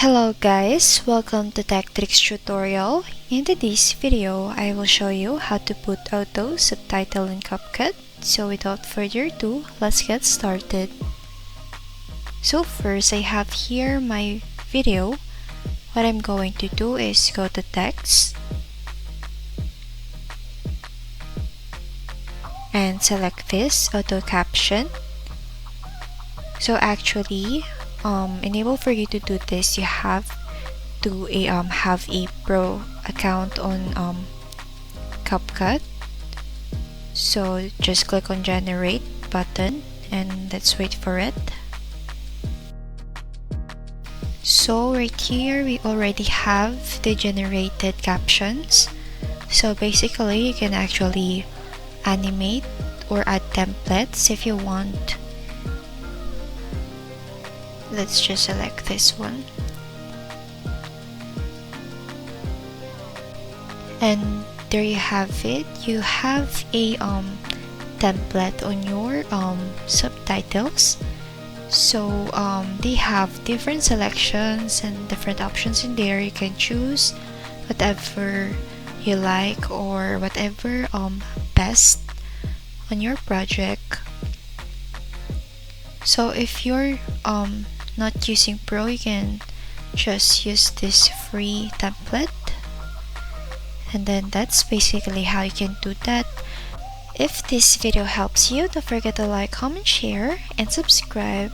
Hello guys, welcome to Tech Tricks tutorial. In today's video, I will show you how to put auto subtitle in Capcut. So without further ado, let's get started. So first, I have here my video. What I'm going to do is go to text and select this auto caption. So actually, in able for you to do this, you have to have a pro account on Capcut. So just click on generate button and let's wait for it. So right here we already have the generated captions. So basically you can actually animate or add templates if you want. Let's just select this one. And there you have it. You have a template on your subtitles. So they have different selections and different options in there. You can choose whatever you like or whatever best on your project. So if you're not using Pro, you can just use this free template, and then that's basically how you can do that. If this video helps you, don't forget to like, comment, share, and subscribe.